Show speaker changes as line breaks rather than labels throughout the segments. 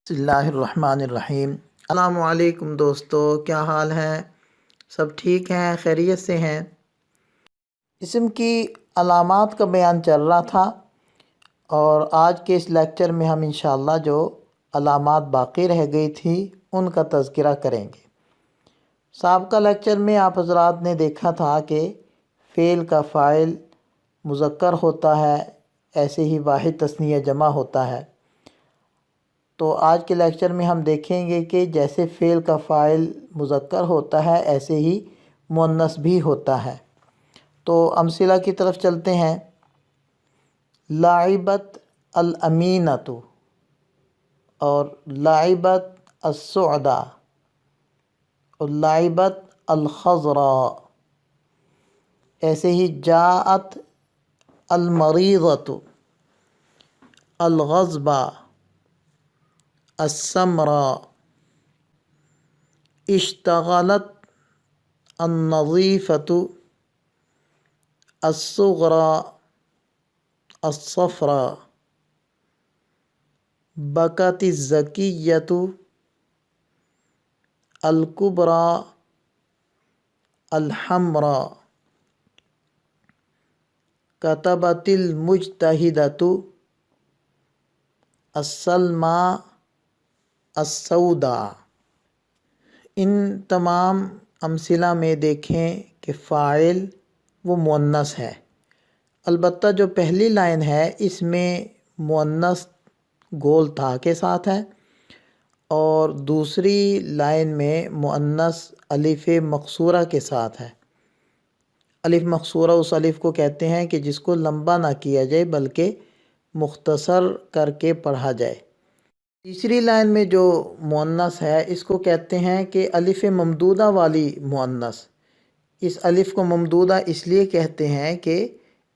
بسم اللہ الرحمن الرحیم۔ السلام علیکم دوستو، کیا حال ہے؟ سب ٹھیک ہیں، خیریت سے ہیں؟ اسم کی علامات کا بیان چل رہا تھا اور آج کے اس لیکچر میں ہم انشاءاللہ جو علامات باقی رہ گئی تھی ان کا تذکرہ کریں گے۔ سابقہ لیکچر میں آپ حضرات نے دیکھا تھا کہ فعل کا فاعل مذکر ہوتا ہے، ایسے ہی واحد تثنیہ جمع ہوتا ہے۔ تو آج کے لیکچر میں ہم دیکھیں گے کہ جیسے فعل کا فاعل مذکر ہوتا ہے ایسے ہی مؤنث بھی ہوتا ہے۔ تو امثلہ کی طرف چلتے ہیں۔ لعبت الامینۃ اور لعبت السعداء اور لعبت الخضراء، ایسے ہی جاءت المریضۃ، الغضبہ، السمراء، اشتغلت النظیفۃ، الصغریٰ، الصفراء، بکت الزکیۃ، الکبریٰ، الحمراء، کتبت المجتہدۃ، السلمیٰ، السوداء۔ ان تمام امثلہ میں دیکھیں کہ فاعل وہ مؤنث ہے، البتہ جو پہلی لائن ہے اس میں مؤنث گول تھا کے ساتھ ہے اور دوسری لائن میں مؤنث الف مقصورہ کے ساتھ ہے۔ الف مقصورہ اس الف کو کہتے ہیں کہ جس کو لمبا نہ کیا جائے بلکہ مختصر کر کے پڑھا جائے۔ تیسری لائن میں جو مؤنث ہے اس کو کہتے ہیں کہ الف ممدودہ والی مؤنث۔ اس الف کو ممدودہ اس لیے کہتے ہیں کہ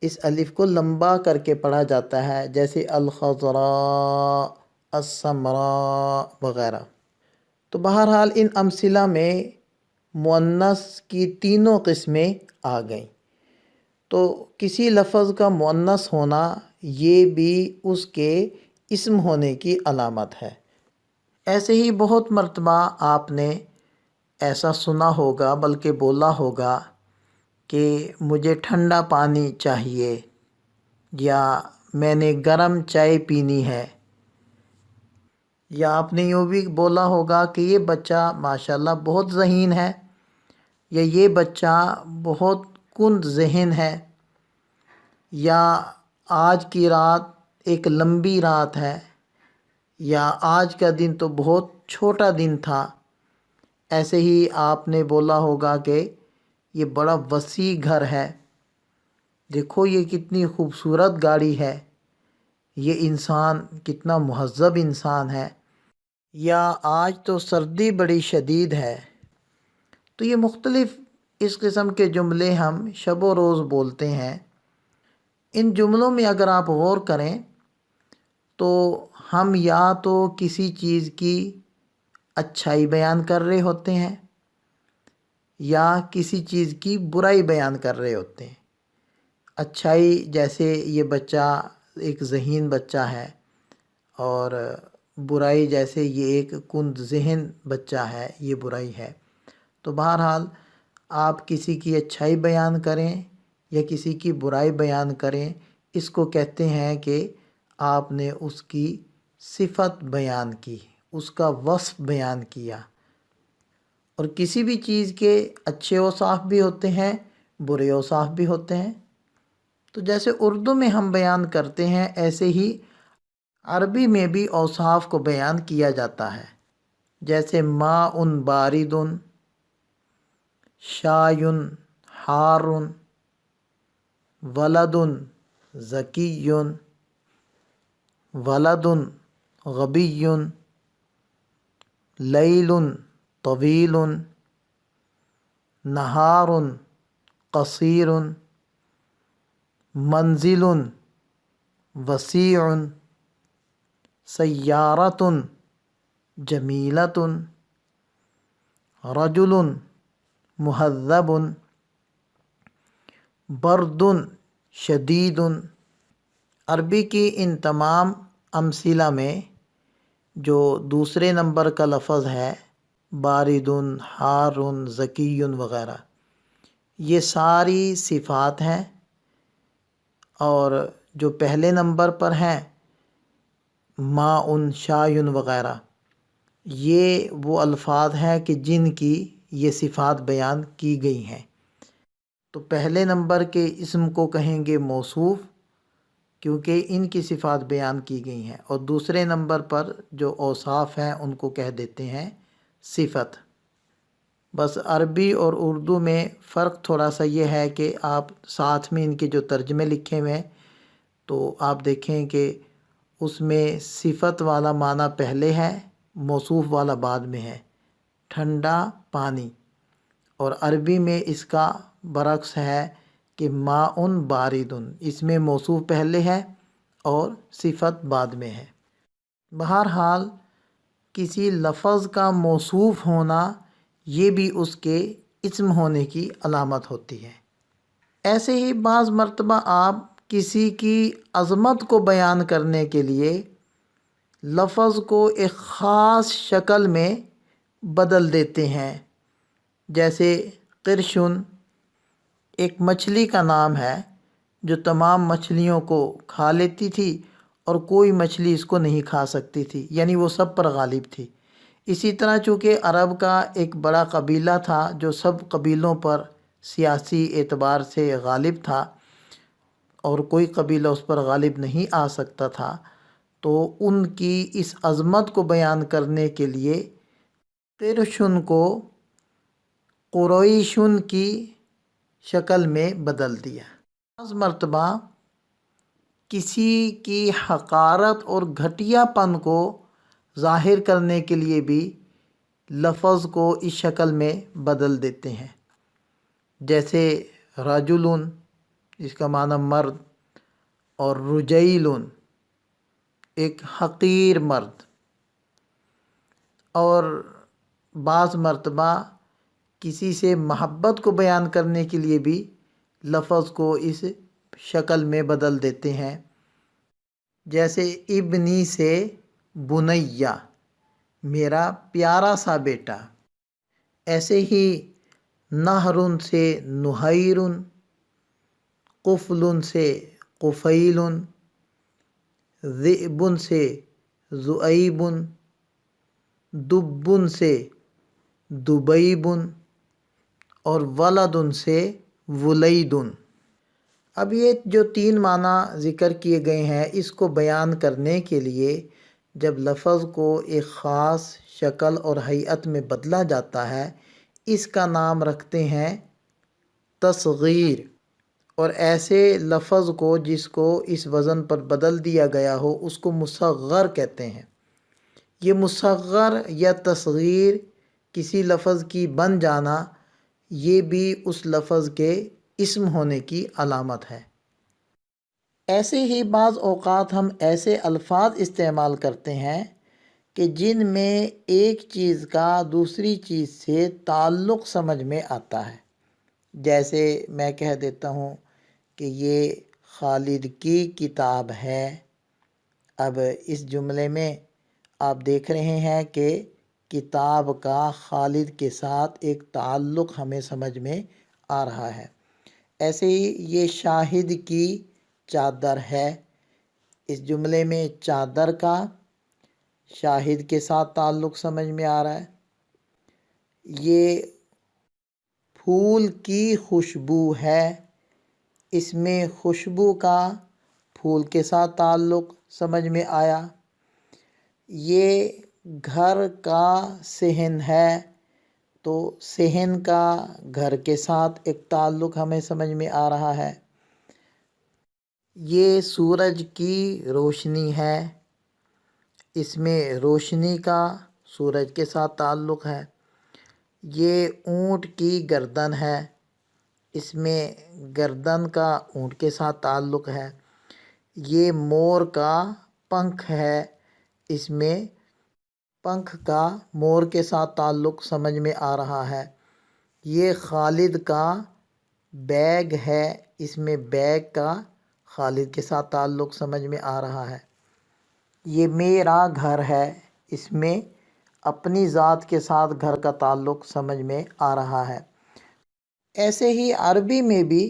اس الف کو لمبا کر کے پڑھا جاتا ہے، جیسے الخضراء، السمراء وغیرہ۔ تو بہرحال ان امثلہ میں مؤنث کی تینوں قسمیں آ گئیں۔ تو کسی لفظ کا مؤنث ہونا یہ بھی اس کے اسم ہونے کی علامت ہے۔ ایسے ہی بہت مرتبہ آپ نے ایسا سنا ہوگا بلکہ بولا ہوگا کہ مجھے ٹھنڈا پانی چاہیے، یا میں نے گرم چائے پینی ہے، یا آپ نے یوں بھی بولا ہوگا کہ یہ بچہ ماشاءاللہ بہت ذہین ہے، یا یہ بچہ بہت کند ذہن ہے، یا آج کی رات ایک لمبی رات ہے، یا آج کا دن تو بہت چھوٹا دن تھا۔ ایسے ہی آپ نے بولا ہوگا کہ یہ بڑا وسیع گھر ہے، دیکھو یہ کتنی خوبصورت گاڑی ہے، یہ انسان کتنا مہذب انسان ہے، یا آج تو سردی بڑی شدید ہے۔ تو یہ مختلف اس قسم کے جملے ہم شب و روز بولتے ہیں۔ ان جملوں میں اگر آپ غور کریں تو ہم یا تو کسی چیز کی اچھائی بیان کر رہے ہوتے ہیں یا کسی چیز کی برائی بیان کر رہے ہوتے ہیں۔ اچھائی جیسے یہ بچہ ایک ذہین بچہ ہے، اور برائی جیسے یہ ایک کند ذہن بچہ ہے، یہ برائی ہے۔ تو بہرحال آپ کسی کی اچھائی بیان کریں یا کسی کی برائی بیان کریں، اس کو کہتے ہیں کہ آپ نے اس کی صفت بیان کی، اس کا وصف بیان کیا۔ اور کسی بھی چیز کے اچھے اوصاف بھی ہوتے ہیں، برے اوصاف بھی ہوتے ہیں۔ تو جیسے اردو میں ہم بیان کرتے ہیں ایسے ہی عربی میں بھی اوصاف کو بیان کیا جاتا ہے، جیسے ماء بارد، شاء حار، ولد ذکی، ولد غبی، لیل طویل، نہار قصیر، منزل وسیع، سیارۃ جمیلۃ، رجل مہذب، برد شدید۔ عربی کی ان تمام امثلہ میں جو دوسرے نمبر کا لفظ ہے باردن، حارن، ذکی وغیرہ، یہ ساری صفات ہیں، اور جو پہلے نمبر پر ہیں ماء، شایٌ وغیرہ، یہ وہ الفاظ ہیں کہ جن کی یہ صفات بیان کی گئی ہیں۔ تو پہلے نمبر کے اسم کو کہیں گے موصوف، کیونکہ ان کی صفات بیان کی گئی ہیں، اور دوسرے نمبر پر جو اوصاف ہیں ان کو کہہ دیتے ہیں صفت۔ بس عربی اور اردو میں فرق تھوڑا سا یہ ہے کہ آپ ساتھ میں ان کے جو ترجمے لکھے ہوئے ہیں تو آپ دیکھیں کہ اس میں صفت والا معنی پہلے ہے، موصوف والا بعد میں ہے، ٹھنڈا پانی، اور عربی میں اس کا برعکس ہے کہ ماء بارد، اس میں موصوف پہلے ہے اور صفت بعد میں ہے۔ بہرحال کسی لفظ کا موصوف ہونا یہ بھی اس کے اسم ہونے کی علامت ہوتی ہے۔ ایسے ہی بعض مرتبہ آپ کسی کی عظمت کو بیان کرنے کے لیے لفظ کو ایک خاص شکل میں بدل دیتے ہیں، جیسے قرشن ایک مچھلی کا نام ہے جو تمام مچھلیوں کو کھا لیتی تھی اور کوئی مچھلی اس کو نہیں کھا سکتی تھی، یعنی وہ سب پر غالب تھی۔ اسی طرح چونکہ عرب کا ایک بڑا قبیلہ تھا جو سب قبیلوں پر سیاسی اعتبار سے غالب تھا اور کوئی قبیلہ اس پر غالب نہیں آ سکتا تھا، تو ان کی اس عظمت کو بیان کرنے کے لیے قرشن کو قریشن کی شکل میں بدل دیا۔ بعض مرتبہ کسی کی حقارت اور گھٹیا پن کو ظاہر کرنے کے لیے بھی لفظ کو اس شکل میں بدل دیتے ہیں، جیسے رجل، اس کا معنی مرد، اور رجیل ایک حقیر مرد۔ اور بعض مرتبہ کسی سے محبت کو بیان کرنے کے لیے بھی لفظ کو اس شکل میں بدل دیتے ہیں، جیسے ابنی سے بنیہ، میرا پیارا سا بیٹا۔ ایسے ہی نہر سے نہیر، قفل سے قفیل، ذئب سے ذؤیب، دب سے دبیب، اور ولد سے ولید۔ اب یہ جو تین معنی ذکر کیے گئے ہیں، اس کو بیان کرنے کے لیے جب لفظ کو ایک خاص شکل اور ہیئت میں بدلا جاتا ہے، اس کا نام رکھتے ہیں تصغیر۔ اور ایسے لفظ کو جس کو اس وزن پر بدل دیا گیا ہو اس کو مصغر کہتے ہیں۔ یہ مصغر یا تصغیر کسی لفظ کی بن جانا یہ بھی اس لفظ کے اسم ہونے کی علامت ہے۔ ایسے ہی بعض اوقات ہم ایسے الفاظ استعمال کرتے ہیں کہ جن میں ایک چیز کا دوسری چیز سے تعلق سمجھ میں آتا ہے، جیسے میں کہہ دیتا ہوں کہ یہ خالد کی کتاب ہے۔ اب اس جملے میں آپ دیکھ رہے ہیں کہ کتاب کا خالد کے ساتھ ایک تعلق ہمیں سمجھ میں آ رہا ہے۔ ایسے ہی یہ شاہد کی چادر ہے، اس جملے میں چادر کا شاہد کے ساتھ تعلق سمجھ میں آ رہا ہے۔ یہ پھول کی خوشبو ہے، اس میں خوشبو کا پھول کے ساتھ تعلق سمجھ میں آیا۔ یہ گھر کا صحن ہے، تو صحن کا گھر کے ساتھ ایک تعلق ہمیں سمجھ میں آ رہا ہے۔ یہ سورج کی روشنی ہے، اس میں روشنی کا سورج کے ساتھ تعلق ہے۔ یہ اونٹ کی گردن ہے، اس میں گردن کا اونٹ کے ساتھ تعلق ہے۔ یہ مور کا پنکھ ہے، اس میں پنکھ کا مور کے ساتھ تعلق سمجھ میں آ رہا ہے۔ یہ خالد کا بیگ ہے، اس میں بیگ کا خالد کے ساتھ تعلق سمجھ میں آ رہا ہے۔ یہ میرا گھر ہے، اس میں اپنی ذات کے ساتھ گھر کا تعلق سمجھ میں آ رہا ہے۔ ایسے ہی عربی میں بھی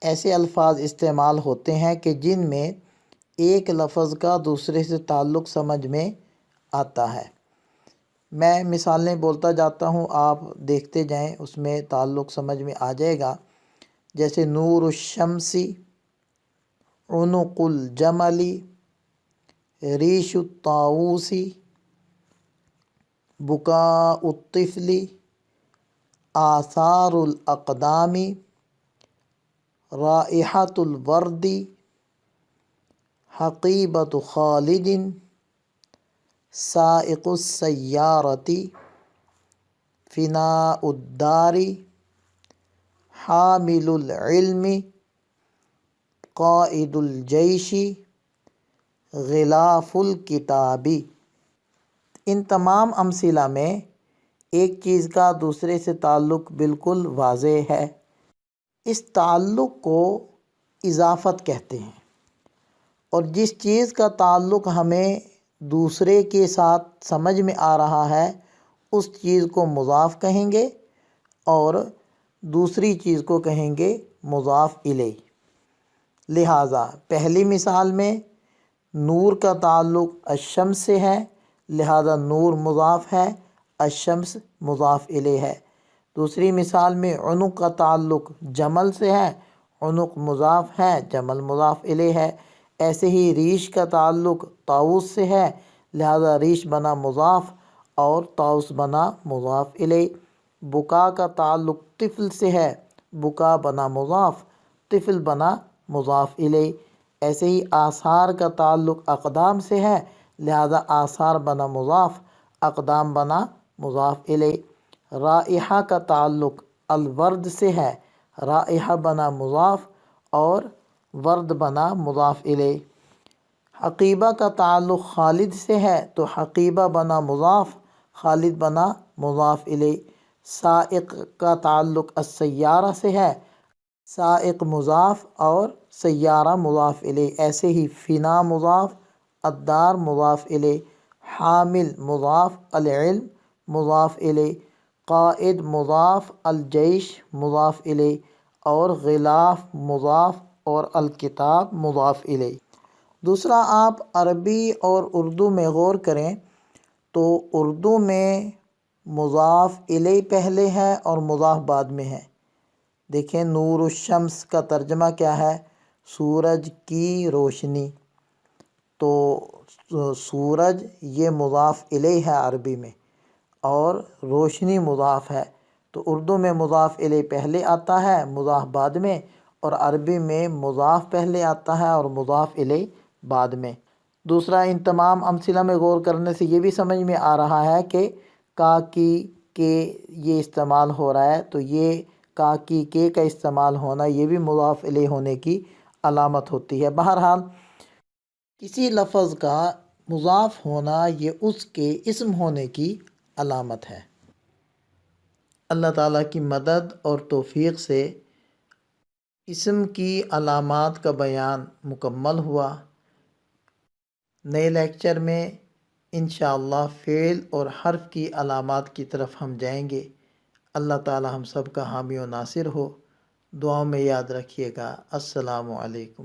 ایسے الفاظ استعمال ہوتے ہیں کہ جن میں ایک لفظ کا دوسرے سے تعلق سمجھ میں آتا ہے۔ میں مثالیں بولتا جاتا ہوں، آپ دیکھتے جائیں، اس میں تعلق سمجھ میں آ جائے گا۔ جیسے نور الشمسی، عنق الجملی، ریش الطاووسی، بکاء الطفلی، آثار الاقدامی، رائحۃ الوردی، حقیبۃ خالد، سائق السیارتی، فناء الداری، حامل العلم، قائد الجیش، غلاف الکتابی۔ ان تمام امثلہ میں ایک چیز کا دوسرے سے تعلق بالکل واضح ہے۔ اس تعلق کو اضافت کہتے ہیں، اور جس چیز کا تعلق ہمیں دوسرے کے ساتھ سمجھ میں آ رہا ہے اس چیز کو مضاف کہیں گے، اور دوسری چیز کو کہیں گے مضاف الیہ۔ لہٰذا پہلی مثال میں نور کا تعلق الشمس سے ہے، لہذا نور مضاف ہے، الشمس مضاف الیہ ہے۔ دوسری مثال میں عنق کا تعلق جمل سے ہے، عنق مضاف ہے، جمل مضاف الیہ ہے۔ ایسے ہی ریش کا تعلق طاؤس سے ہے، لہذا ریش بنا مضاف اور طاؤس بنا مضاف الیہ۔ بکا کا تعلق طفل سے ہے، بکا بنا مضاف، طفل بنا مضاف الیہ۔ ایسے ہی آثار کا تعلق اقدام سے ہے، لہذا آثار بنا مضاف، اقدام بنا مضاف الیہ۔ رائحہ کا تعلق الورد سے ہے، رائحہ بنا مضاف اور ورد بنا مضاف الیہ۔ حقیبہ کا تعلق خالد سے ہے تو حقیبہ بنا مضاف، خالد بنا مضاف الیہ۔ سائق کا تعلق السیارہ سے ہے، سائق مضاف اور سیارہ مضاف الیہ۔ ایسے ہی فنا مضاف، الدار مضاف الیہ۔ حامل مضاف، العلم مضاف الیہ۔ قائد مضاف، الجیش مضاف الیہ، اور غلاف مضاف اور الکتاب مضاف الیہ۔ دوسرا، آپ عربی اور اردو میں غور کریں تو اردو میں مضاف الیہ پہلے ہے اور مضاف بعد میں ہے۔ دیکھیں، نور الشمس کا ترجمہ کیا ہے؟ سورج کی روشنی۔ تو سورج یہ مضاف الیہ ہے عربی میں، اور روشنی مضاف ہے، تو اردو میں مضاف الیہ پہلے آتا ہے، مضاف بعد میں، اور عربی میں مضاف پہلے آتا ہے اور مضاف الیہ بعد میں۔ دوسرا، ان تمام امثلہ میں غور کرنے سے یہ بھی سمجھ میں آ رہا ہے کہ کا کی کے یہ استعمال ہو رہا ہے، تو یہ کا کی کے کا استعمال ہونا یہ بھی مضاف الیہ ہونے کی علامت ہوتی ہے۔ بہرحال کسی لفظ کا مضاف ہونا یہ اس کے اسم ہونے کی علامت ہے۔ اللہ تعالیٰ کی مدد اور توفیق سے اسم کی علامات کا بیان مکمل ہوا۔ نئے لیکچر میں انشاءاللہ فعل اور حرف کی علامات کی طرف ہم جائیں گے۔ اللہ تعالیٰ ہم سب کا حامی و ناصر ہو۔ دعاؤں میں یاد رکھیے گا۔ السلام علیکم۔